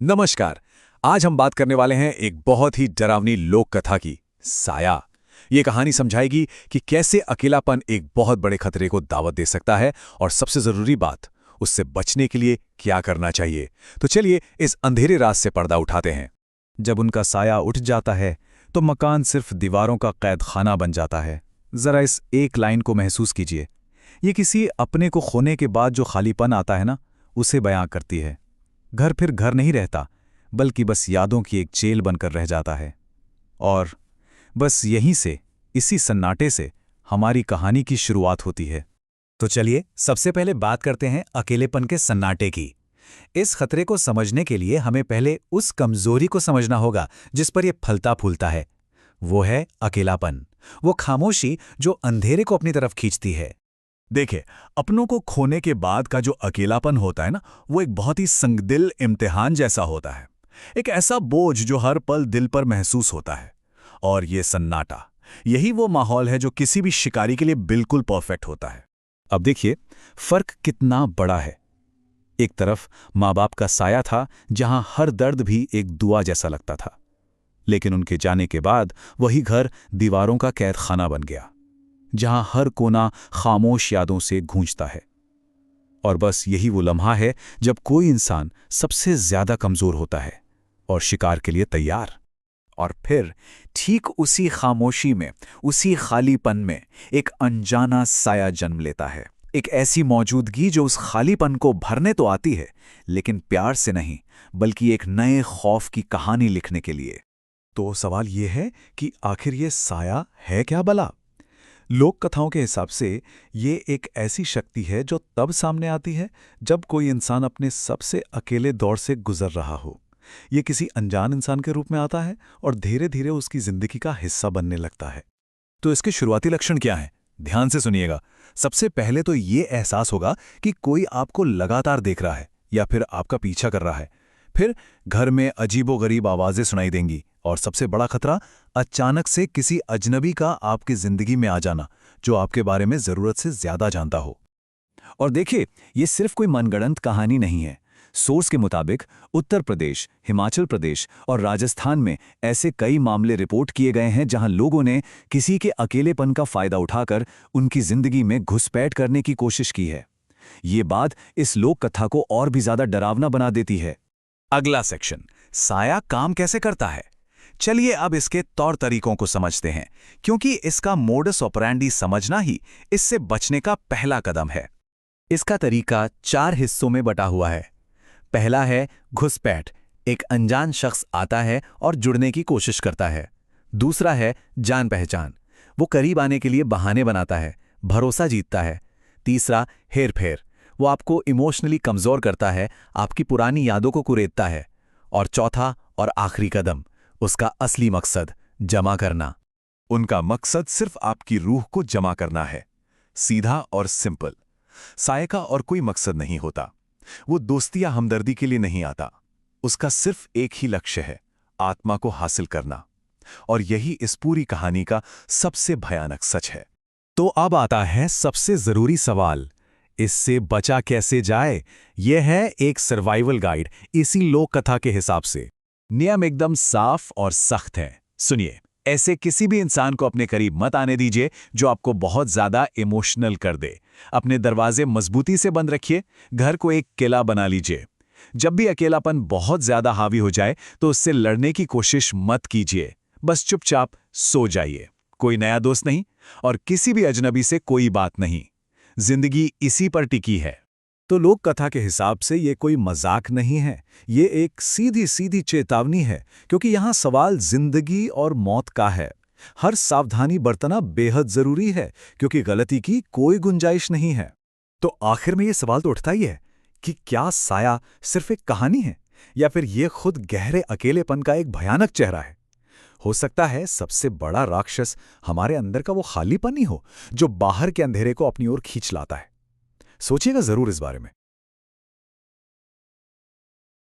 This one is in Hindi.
नमस्कार। आज हम बात करने वाले हैं एक बहुत ही डरावनी लोक कथा की, साया। ये कहानी समझाएगी कि कैसे अकेलापन एक बहुत बड़े खतरे को दावत दे सकता है और सबसे जरूरी बात, उससे बचने के लिए क्या करना चाहिए। तो चलिए इस अंधेरे रात से पर्दा उठाते हैं। जब उनका साया उठ जाता है तो मकान सिर्फ दीवारों का कैद खाना बन जाता है। जरा इस एक लाइन को महसूस कीजिए। ये किसी अपने को खोने के बाद जो खालीपन आता है ना, उसे बयां करती है। घर फिर घर नहीं रहता, बल्कि बस यादों की एक जेल बनकर रह जाता है। और बस यहीं से, इसी सन्नाटे से हमारी कहानी की शुरुआत होती है। तो चलिए सबसे पहले बात करते हैं अकेलेपन के सन्नाटे की। इस खतरे को समझने के लिए हमें पहले उस कमजोरी को समझना होगा जिस पर यह फलता फूलता है। वो है अकेलापन, वो खामोशी जो अंधेरे को अपनी तरफ खींचती है। देखिए, अपनों को खोने के बाद का जो अकेलापन होता है ना, वो एक बहुत ही संगदिल इम्तिहान जैसा होता है। एक ऐसा बोझ जो हर पल दिल पर महसूस होता है। और ये सन्नाटा, यही वो माहौल है जो किसी भी शिकारी के लिए बिल्कुल परफेक्ट होता है। अब देखिए, फर्क कितना बड़ा है। एक तरफ माँ बाप का साया था, जहां हर दर्द भी एक दुआ जैसा लगता था। लेकिन उनके जाने के बाद वही घर दीवारों का कैद खाना बन गया, जहां हर कोना खामोश यादों से गूंजता है। और बस यही वो लम्हा है जब कोई इंसान सबसे ज्यादा कमजोर होता है और शिकार के लिए तैयार। और फिर ठीक उसी खामोशी में, उसी खालीपन में एक अनजाना साया जन्म लेता है। एक ऐसी मौजूदगी जो उस खालीपन को भरने तो आती है, लेकिन प्यार से नहीं, बल्कि एक नए खौफ की कहानी लिखने के लिए। तो सवाल यह है कि आखिर ये साया है क्या भला? लोक कथाओं के हिसाब से ये एक ऐसी शक्ति है जो तब सामने आती है जब कोई इंसान अपने सबसे अकेले दौर से गुजर रहा हो। ये किसी अनजान इंसान के रूप में आता है और धीरे धीरे उसकी जिंदगी का हिस्सा बनने लगता है। तो इसके शुरुआती लक्षण क्या हैं? ध्यान से सुनिएगा। सबसे पहले तो ये एहसास होगा कि कोई आपको लगातार देख रहा है या फिर आपका पीछा कर रहा है। फिर घर में अजीबोगरीब आवाजें सुनाई देंगी। और सबसे बड़ा खतरा, अचानक से किसी अजनबी का आपकी जिंदगी में आ जाना, जो आपके बारे में जरूरत से ज्यादा जानता हो। और देखिए, ये सिर्फ कोई मनगढ़ंत कहानी नहीं है। सोर्स के मुताबिक उत्तर प्रदेश, हिमाचल प्रदेश और राजस्थान में ऐसे कई मामले रिपोर्ट किए गए हैं जहां लोगों ने किसी के अकेलेपन का फायदा उठाकर उनकी जिंदगी में घुसपैठ करने की कोशिश की है। ये बात इस लोक कथा को और भी ज्यादा डरावना बना देती है। अगला सेक्शन, साया काम कैसे करता है। चलिए अब इसके तौर तरीकों को समझते हैं, क्योंकि इसका मोडस ऑपरेंडी समझना ही इससे बचने का पहला कदम है। इसका तरीका 4 हिस्सों में बटा हुआ है। पहला है घुसपैठ। एक अनजान शख्स आता है और जुड़ने की कोशिश करता है। दूसरा है जान पहचान। वो करीब आने के लिए बहाने बनाता है, भरोसा जीतता है। तीसरा हेर-फेर। वो आपको इमोशनली कमजोर करता है, आपकी पुरानी यादों को कुरेदता है। और चौथा और आखिरी कदम, उसका असली मकसद, जमा करना। उनका मकसद सिर्फ आपकी रूह को जमा करना है। सीधा और सिंपल। साये का और कोई मकसद नहीं होता। वो दोस्ती या हमदर्दी के लिए नहीं आता। उसका सिर्फ एक ही लक्ष्य है, आत्मा को हासिल करना। और यही इस पूरी कहानी का सबसे भयानक सच है। तो अब आता है सबसे जरूरी सवाल, इससे बचा कैसे जाए। यह है एक सर्वाइवल गाइड इसी लोक कथा के हिसाब से। नियम एकदम साफ और सख्त है। सुनिए, ऐसे किसी भी इंसान को अपने करीब मत आने दीजिए जो आपको बहुत ज्यादा इमोशनल कर दे। अपने दरवाजे मजबूती से बंद रखिए, घर को एक किला बना लीजिए। जब भी अकेलापन बहुत ज्यादा हावी हो जाए तो उससे लड़ने की कोशिश मत कीजिए। बस चुपचाप सो जाइए। कोई नया दोस्त नहीं और किसी भी अजनबी से कोई बात नहीं। जिंदगी इसी पर टिकी है। तो लोक कथा के हिसाब से ये कोई मजाक नहीं है, ये एक सीधी सीधी चेतावनी है, क्योंकि यहाँ सवाल जिंदगी और मौत का है। हर सावधानी बरतना बेहद जरूरी है, क्योंकि गलती की कोई गुंजाइश नहीं है। तो आखिर में ये सवाल तो उठता ही है कि क्या साया सिर्फ एक कहानी है, या फिर ये खुद गहरे अकेलेपन का एक भयानक चेहरा है। हो सकता है सबसे बड़ा राक्षस हमारे अंदर का वो खालीपन ही हो, जो बाहर के अंधेरे को अपनी ओर खींच लाता है। सोचिएगा जरूर इस बारे में।